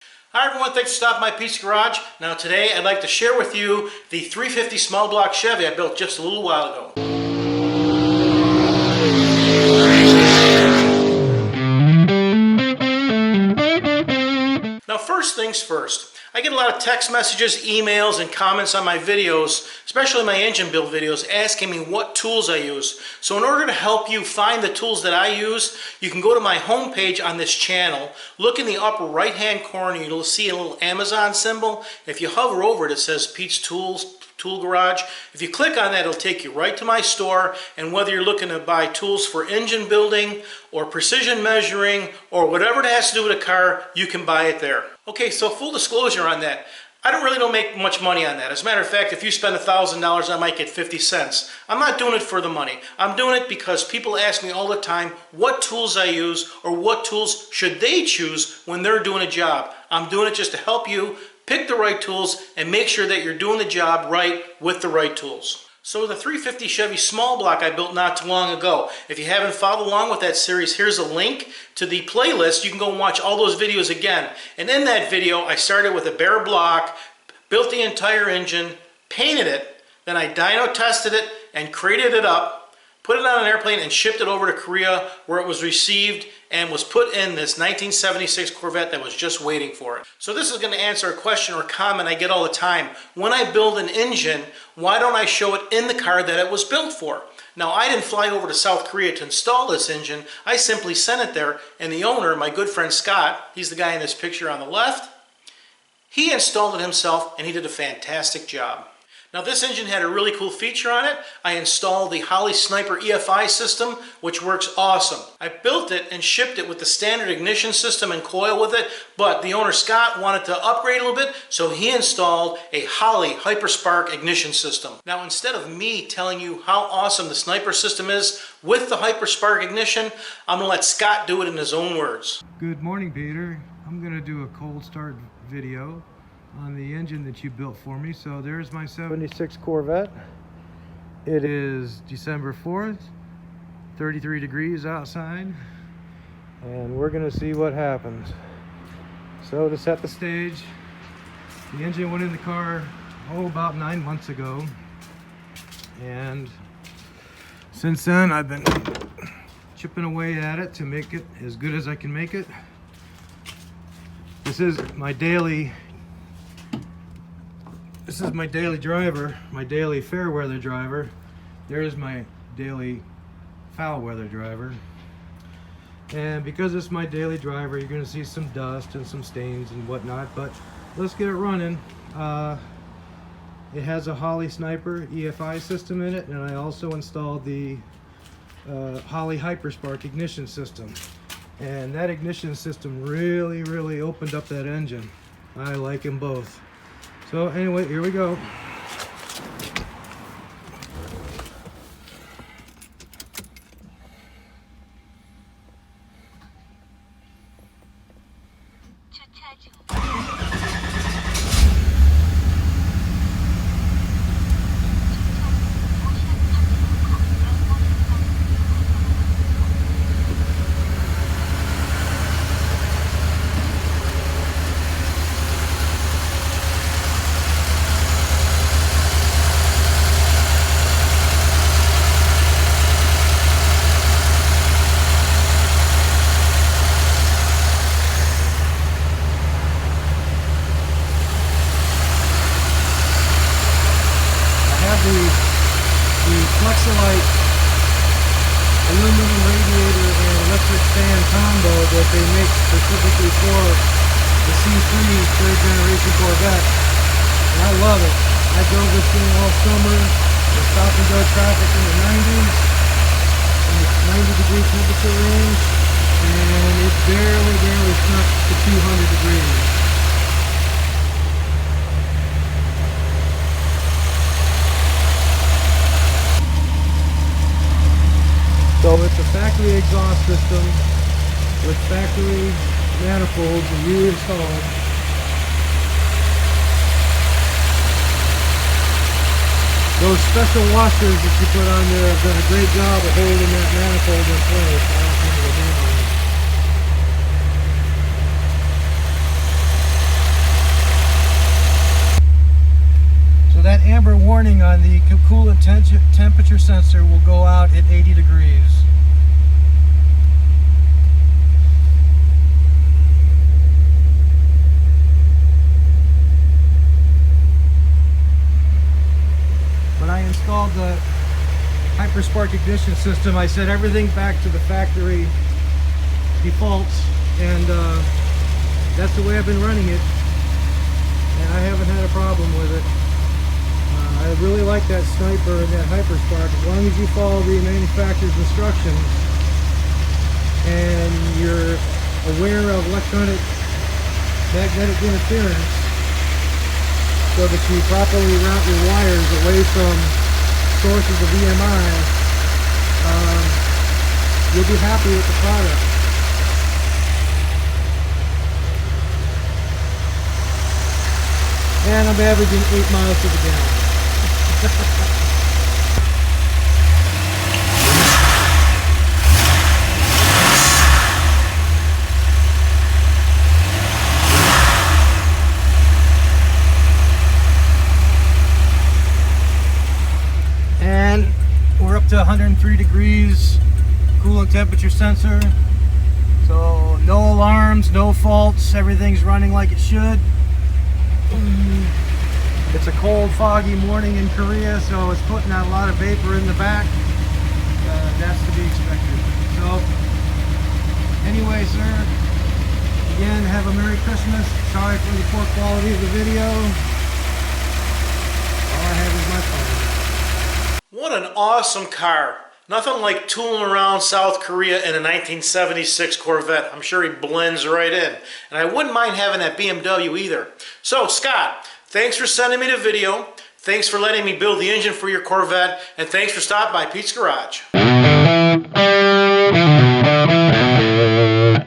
Hi everyone, thanks for stopping by Pete's Garage. Now today I'd like to share with you the 350 small block Chevy I built just a little while ago. Now first things first, I get a lot of text messages, emails, and comments on my videos, especially my engine build videos, asking me what tools I use. So in order to help you find the tools that I use, you can go to my homepage on this channel, look in the upper right hand corner, you'll see a little Amazon symbol. If you hover over it, it says Pete's Tool Garage. If you click on that, it'll take you right to my store, and whether you're looking to buy tools for engine building or precision measuring or whatever it has to do with a car, you can buy it there. Okay, so full disclosure on that, I don't make much money on that. As a matter of fact, if you spend $1,000, I might get 50 cents. I'm not doing it for the money. I'm doing it because people ask me all the time what tools I use or what tools should they choose when they're doing a job. I'm doing it just to help you pick the right tools and make sure that you're doing the job right with the right tools. So the 350 Chevy small block I built not too long ago. If you haven't followed along with that series, here's a link to the playlist. You can go and watch all those videos again. And in that video, I started with a bare block, built the entire engine, painted it, then I dyno tested it and crated it up, put it on an airplane and shipped it over to Korea, where it was received and was put in this 1976 Corvette that was just waiting for it. So this is going to answer a question or comment I get all the time. When I build an engine, why don't I show it in the car that it was built for? Now, I didn't fly over to South Korea to install this engine. I simply sent it there, and the owner, my good friend Scott, he's the guy in this picture on the left, he installed it himself and he did a fantastic job. Now this engine had a really cool feature on it. I installed the Holley Sniper EFI system, which works awesome. I built it and shipped it with the standard ignition system and coil with it, but the owner Scott wanted to upgrade a little bit, so he installed a Holley Hyperspark ignition system. Now instead of me telling you how awesome the Sniper system is with the Hyperspark ignition, I'm going to let Scott do it in his own words. Good morning, Peter. I'm going to do a cold start video on the engine that you built for me. So there's my 76 Corvette. It is December 4th, 33 degrees outside, and we're gonna see what happens. So to set the stage, the engine went in the car about 9 months ago, and since then I've been chipping away at it to make it as good as I can make it. This is my daily driver, my daily fair weather driver. There's my daily foul weather driver. And because it's my daily driver, you're going to see some dust and some stains and whatnot, but let's get it running. It has a Holley Sniper EFI system in it, and I also installed the Holley Hyperspark ignition system. And that ignition system really opened up that engine. I like them both. So anyway, here we go. The Flexolite aluminum radiator and electric fan combo that they make specifically for the C3 third generation Corvette. And I love it. I drove this thing all summer. The stop and go traffic in the 90s, in the 90-degree temperature range, and it barely snuck to 200 degrees. So it's a factory exhaust system with factory manifolds that you installed. Those special washers that you put on there have done a great job of holding that manifold in place. I don't think it'll be on. warning on the coolant temperature sensor will go out at 80 degrees. When I installed the Hyperspark ignition system, I set everything back to the factory defaults, and that's the way I've been running it, and I haven't had a problem with it. I really like that Sniper and that Hyperspark, as long as you follow the manufacturer's instructions and you're aware of electronic magnetic interference so that you properly route your wires away from sources of EMI, you'll be happy with the product. And I'm averaging 8 miles to the gallon. And we're up to 103 degrees coolant temperature sensor. So no alarms, no faults, everything's running like it should. It's a cold, foggy morning in Korea, so it's putting out a lot of vapor in the back. That's to be expected. So, anyway, sir, again, have a Merry Christmas. Sorry for the poor quality of the video. All I have is my phone. What an awesome car. Nothing like tooling around South Korea in a 1976 Corvette. I'm sure he blends right in. And I wouldn't mind having that BMW either. So, Scott, thanks for sending me the video. Thanks for letting me build the engine for your Corvette. And thanks for stopping by Pete's Garage.